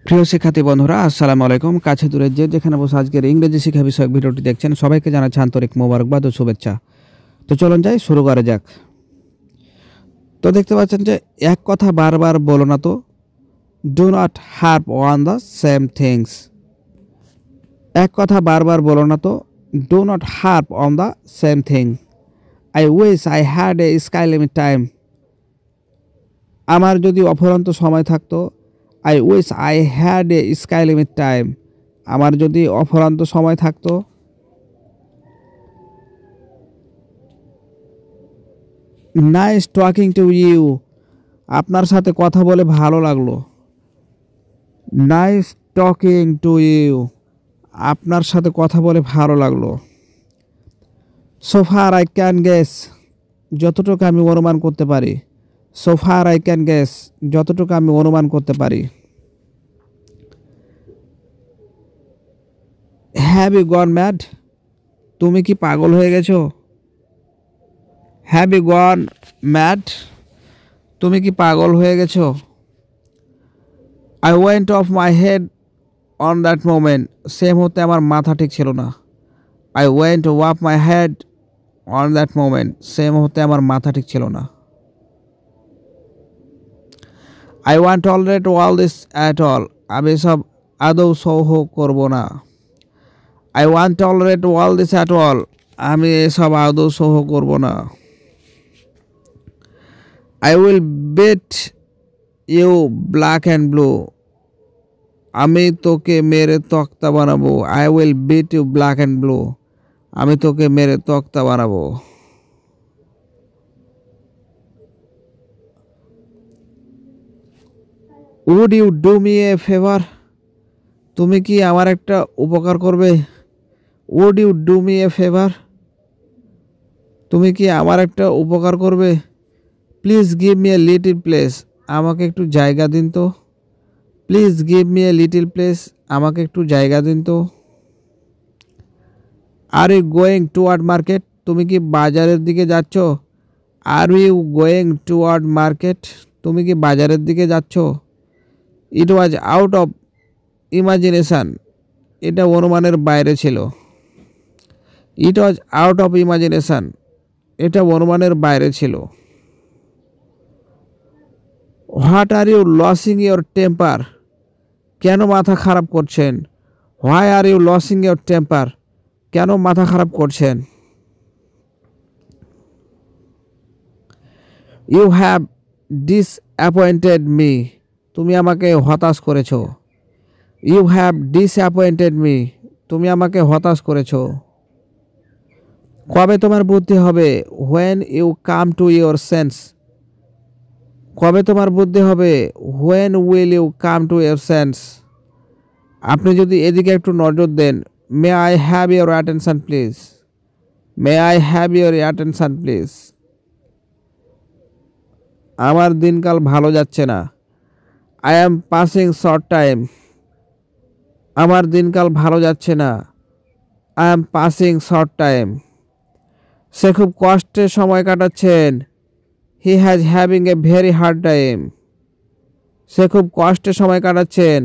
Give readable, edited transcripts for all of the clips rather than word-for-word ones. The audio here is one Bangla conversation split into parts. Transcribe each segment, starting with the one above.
প্রিয় শিক্ষার্থী বন্ধুরা, আসসালামু আলাইকুম। কাছে দূরে যে যেখানে বসে আজকের ইংরেজি শিক্ষা বিষয়ক ভিডিওটি দেখছেন, সবাইকে জানাচ্ছি আন্তরিক মোবারকবাদ ও শুভেচ্ছা। তো চলুন যাই, শুরু করা যাক। তো দেখতে পাচ্ছেন যে এক কথা বারবার বলো না তো, do not harp on the same things. এক কথা বারবার বলো না তো, do not harp on the same thing. I wish I had a sky limit time. আমার যদি অফুরন্ত সময় থাকতো, I wish I had a sky limit time. আমার যদি অফুরন্ত সময় থাকতো। Nice talking to you. আপনার সাথে কথা বলে ভালো লাগলো। Nice talking to you. আপনার সাথে কথা বলে ভালো লাগলো। So far I can guess. যতটুকু আমি অনুমান করতে পারি। So far I can guess. যতটুকু আমি অনুমান করতে পারি। Have you gone mad. তুমি কি পাগল হয়ে গেছো? Have you gone mad. তুমি কি পাগল হয়ে গেছো? I went off my head on that moment. সে মুহূর্তে আমার মাথা ঠিক ছিল না। I went off my head on that moment. সে মুহূর্তে আমার মাথা ঠিক ছিল না। I want tolerate all this at all. আমি সব আদৌ সহ করব না। I want tolerate all this at all. আমি এসব আদৌ সহ করব না। I will beat you black and blue. আমি তোকে মেরে তক্তা বানাবো। I will beat you black and blue. আমি তোকে মেরে তক্তা বানাবো। Would you do me a favour. তুমি কি আমার একটা উপকার করবে? Would you do me a favour. তুমি কি আমার একটা উপকার করবে? Please give me a little place. আমাকে একটু জায়গা দিন তো। Please give me a little place. আমাকে একটু জায়গা দিন তো। Are you going toward market. তুমি কি বাজারের দিকে যাচ্ছ? Are you going toward market. তুমি কি বাজারের দিকে যাচ্ছ? It was out of imagination. এটা অনুমানের বাইরে ছিল। It was out of imagination. এটা অনুমানের বাইরে ছিল। What are you losing your temper. কেন মাথা খারাপ করছেন? Why are you losing your temper. কেন মাথা খারাপ করছেন? You have disappointed me. তুমি আমাকে হতাশ করেছো। You have disappointed me. তুমি আমাকে হতাশ করেছো। কবে তোমার বুদ্ধি হবে? When you come to your sense. কবে তোমার বুদ্ধি হবে? When will you come to your sense. আপনি যদি এদিকে একটু নজর দেন। May I have your attention please. May I have your attention please. আমার দিনকাল ভালো যাচ্ছে না। I am passing short time. আমার দিনকাল ভালো যাচ্ছে না। I am passing short time. সে খুব কষ্টে সময় কাটাচ্ছেন। He has having a very hard time. সে খুব কষ্টে সময় কাটাচ্ছেন।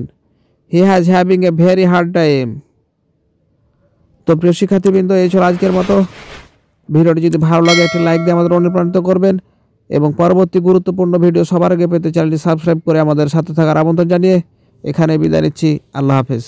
He has having a very hard time. তো প্রিয় শিক্ষার্থীবৃন্দ, এই ছিল আজকের মতো। ভিডিওটি যদি ভালো লাগে একটি লাইক দিয়ে আমাদের অনুপ্রাণিত করবেন এবং পরবর্তী গুরুত্বপূর্ণ ভিডিও সবার আগে পেতে চ্যানেলটি সাবস্ক্রাইব করে আমাদের সাথে থাকার আমন্ত্রণ জানিয়ে এখানে বিদায় নিচ্ছি। আল্লাহ হাফেজ।